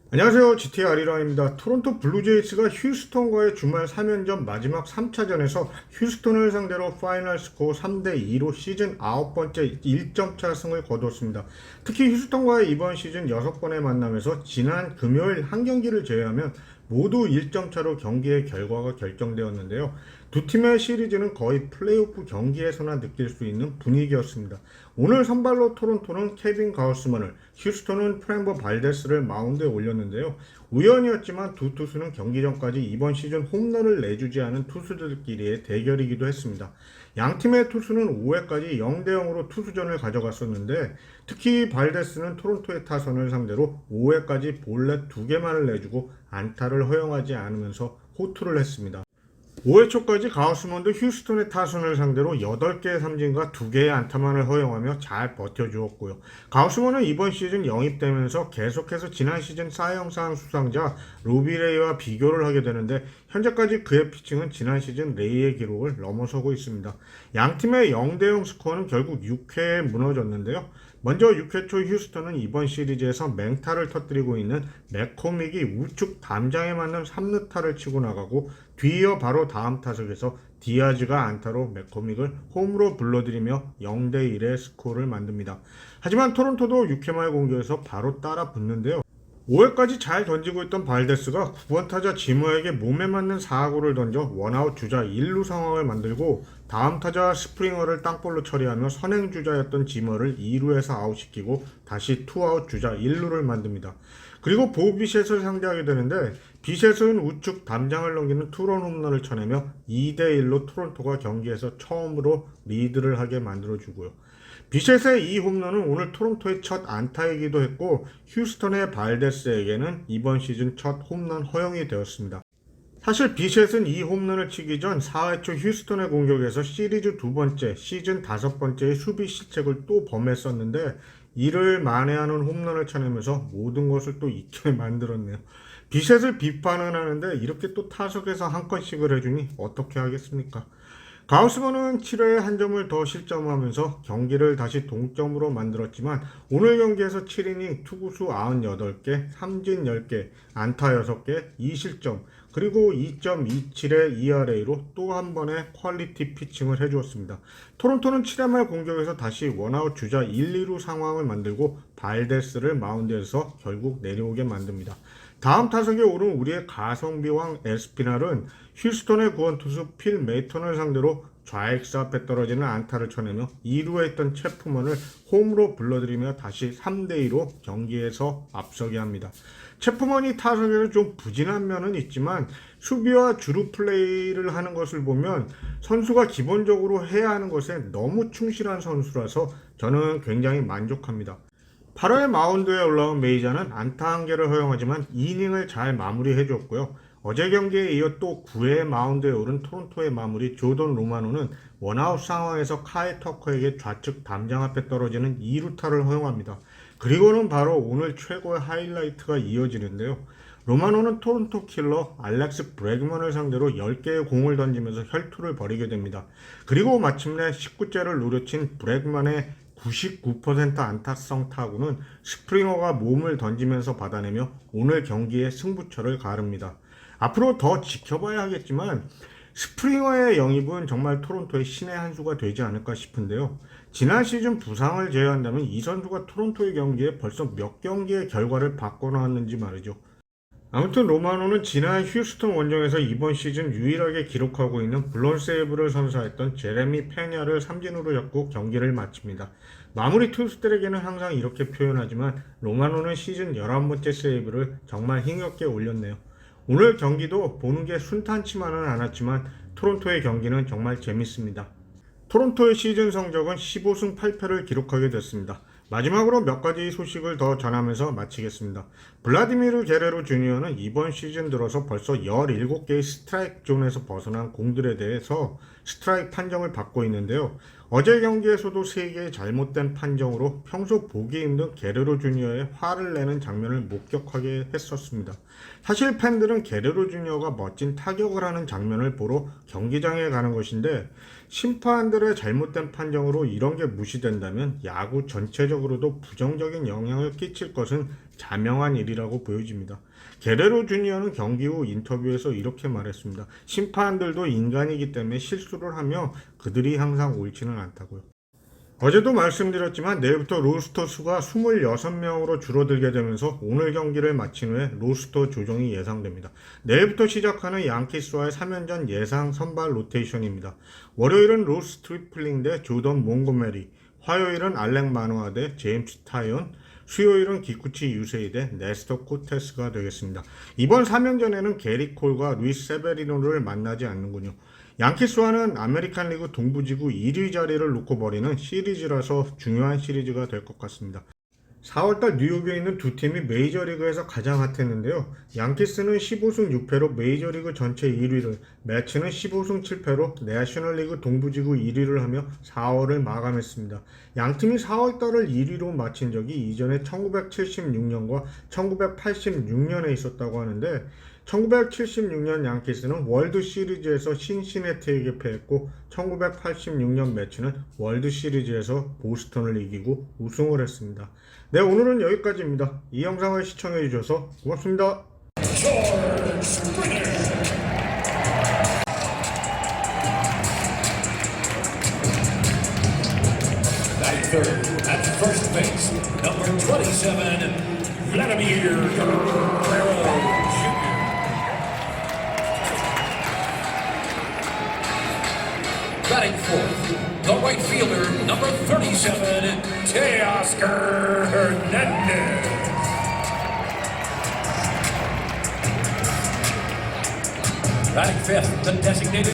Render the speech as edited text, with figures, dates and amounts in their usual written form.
안녕하세요. GT 아리랑입니다. 토론토 블루제이스가 휴스턴과의 주말 3연전 마지막 3차전에서 휴스턴을 상대로 파이널 스코어 3대2로 시즌 9번째 1점차 승을 거두었습니다. 특히 휴스턴과의 이번 시즌 6번의 만남에서 지난 금요일 한 경기를 제외하면 모두 1점 차로 경기의 결과가 결정되었는데요. 두 팀의 시리즈는 거의 플레이오프 경기에서나 느낄 수 있는 분위기였습니다. 오늘 선발로 토론토는 케빈 가우스만을, 휴스턴은 프랜버 발데스를 마운드에 올렸는데요. 우연이었지만 두 투수는 경기 전까지 이번 시즌 홈런을 내주지 않은 투수들끼리의 대결이기도 했습니다. 양 팀의 투수는 5회까지 0대0으로 투수전을 가져갔었는데 특히 발데스는 토론토의 타선을 상대로 5회까지 볼넷 2개만을 내주고 안타를 허용하지 않으면서 호투를 했습니다. 5회 초까지 가우스먼도 휴스턴의 타선을 상대로 8개의 삼진과 2개의 안타만을 허용하며 잘 버텨주었고요. 가우스먼은 이번 시즌 영입되면서 계속해서 지난 시즌 사이영상 수상자 로비레이와 비교를 하게 되는데 현재까지 그의 피칭은 지난 시즌 레이의 기록을 넘어서고 있습니다. 양팀의 0대0 스코어는 결국 6회에 무너졌는데요. 먼저 6회 초 휴스턴은 이번 시리즈에서 맹타를 터뜨리고 있는 맥코믹이 우측 담장에 맞는 3루타를 치고 나가고 뒤이어 바로 다음 타석에서 디아즈가 안타로 맥코믹을 홈으로 불러들이며 0대1의 스코어를 만듭니다. 하지만 토론토도 6회 말 공격에서 바로 따라 붙는데요. 5회까지 잘 던지고 있던 발데스가 9번 타자 지머에게 몸에 맞는 4구를 던져 원아웃 주자 1루 상황을 만들고 다음 타자 스프링어를 땅볼로 처리하며 선행주자였던 지머를 2루에서 아웃시키고 다시 투아웃 주자 1루를 만듭니다. 그리고 보 비셋을 상대하게 되는데 비셋은 우측 담장을 넘기는 투런 홈런을 쳐내며 2대1로 토론토가 경기에서 처음으로 리드를 하게 만들어주고요. 비셋의 이 홈런은 오늘 토론토의 첫 안타이기도 했고 휴스턴의 발데스에게는 이번 시즌 첫 홈런 허용이 되었습니다. 사실 비셋은 이 홈런을 치기 전 4회 초 휴스턴의 공격에서 시리즈 두 번째, 시즌 5번째의 수비 실책을 또 범했었는데 이를 만회하는 홈런을 쳐내면서 모든 것을 또 잊게 만들었네요. 비셋을 비판은 하는데 이렇게 또 타석에서 한 건씩을 해주니 어떻게 하겠습니까? 가우스만은 7회에 한 점을 더 실점하면서 경기를 다시 동점으로 만들었지만 오늘 경기에서 7이닝 투구수 98개, 삼진 10개, 안타 6개, 2실점, 그리고 2.27의 ERA로 또 한 번의 퀄리티 피칭을 해주었습니다. 토론토는 7회 말 공격에서 다시 원아웃 주자 1, 2루 상황을 만들고 발데스를 마운드에서 결국 내려오게 만듭니다. 다음 타석에 오른 우리의 가성비왕 에스피날은 휴스턴의 구원투수 필 메이턴을 상대로 좌익수 앞에 떨어지는 안타를 쳐내며 2루에 있던 체프먼을 홈으로 불러들이며 다시 3대2로 경기에서 앞서게 합니다. 체프먼이 타석에는 좀 부진한 면은 있지만 수비와 주루 플레이를 하는 것을 보면 선수가 기본적으로 해야 하는 것에 너무 충실한 선수라서 저는 굉장히 만족합니다. 8회 마운드에 올라온 메이저는 안타 1개를 허용하지만 이닝을 잘 마무리해줬고요. 어제 경기에 이어 또 9회 마운드에 오른 토론토의 마무리 조던 로마노는 원아웃 상황에서 카이 터커에게 좌측 담장 앞에 떨어지는 2루타를 허용합니다. 그리고는 바로 오늘 최고의 하이라이트가 이어지는데요. 로마노는 토론토 킬러 알렉스 브regman을 상대로 10개의 공을 던지면서 혈투를 벌이게 됩니다. 그리고 마침내 19제를 누려친 브regman의 99% 안타성 타구는 스프링어가 몸을 던지면서 받아내며 오늘 경기의 승부처를 가릅니다. 앞으로 더 지켜봐야 하겠지만 스프링어의 영입은 정말 토론토의 신의 한 수가 되지 않을까 싶은데요. 지난 시즌 부상을 제외한다면 이 선수가 토론토의 경기에 벌써 몇 경기의 결과를 바꿔놓았는지 말이죠. 아무튼 로마노는 지난 휴스턴 원정에서 이번 시즌 유일하게 기록하고 있는 블론 세이브를 선사했던 제레미 페냐를 삼진으로 잡고 경기를 마칩니다. 마무리 투수들에게는 항상 이렇게 표현하지만 로마노는 시즌 11번째 세이브를 정말 힘겹게 올렸네요. 오늘 경기도 보는 게 순탄치만은 않았지만 토론토의 경기는 정말 재밌습니다. 토론토의 시즌 성적은 15승 8패를 기록하게 됐습니다. 마지막으로 몇 가지 소식을 더 전하면서 마치겠습니다. 블라디미르 게레로 주니어는 이번 시즌 들어서 벌써 17개의 스트라이크 존에서 벗어난 공들에 대해서 스트라이크 판정을 받고 있는데요. 어제 경기에서도 3개의 잘못된 판정으로 평소 보기 힘든 게레로 주니어의 화를 내는 장면을 목격하게 했었습니다. 사실 팬들은 게레로 주니어가 멋진 타격을 하는 장면을 보러 경기장에 가는 것인데 심판들의 잘못된 판정으로 이런 게 무시된다면 야구 전체적으로도 부정적인 영향을 끼칠 것은 자명한 일이라고 보여집니다. 게레로 주니어는 경기 후 인터뷰에서 이렇게 말했습니다. 심판들도 인간이기 때문에 실수를 하며 그들이 항상 옳지는 않다고요. 어제도 말씀드렸지만 내일부터 로스터 수가 26명으로 줄어들게 되면서 오늘 경기를 마친 후에 로스터 조정이 예상됩니다. 내일부터 시작하는 양키스와의 3연전 예상 선발 로테이션입니다. 월요일은 로스 트리플링 대 조던 몽고메리, 화요일은 알렉 마노아 대 제임스 타이언, 수요일은 기쿠치 유세이 대 네스터 코테스가 되겠습니다. 이번 3연전에는 게리 콜과 루이스 세베리노를 만나지 않는군요. 양키스와는 아메리칸 리그 동부지구 1위 자리를 놓고 벌이는 시리즈라서 중요한 시리즈가 될 것 같습니다. 4월달 뉴욕에 있는 두 팀이 메이저리그에서 가장 핫했는데요. 양키스는 15승 6패로 메이저리그 전체 1위를, 매츠는 15승 7패로 내셔널리그 동부지구 1위를 하며 4월을 마감했습니다. 양팀이 4월달을 1위로 마친 적이 이전에 1976년과 1986년에 있었다고 하는데 1976년 양키스는 월드 시리즈에서 신시내티에게 패했고 1986년 매치는 월드 시리즈에서 보스턴을 이기고 우승을 했습니다. 네, 오늘은 여기까지입니다. 이 영상을 시청해 주셔서 고맙습니다. At first base, number 27, Vladimir Guerrero Jr. Batting fourth, the right fielder, number 37, Teoscar Hernandez. Batting fifth, the designated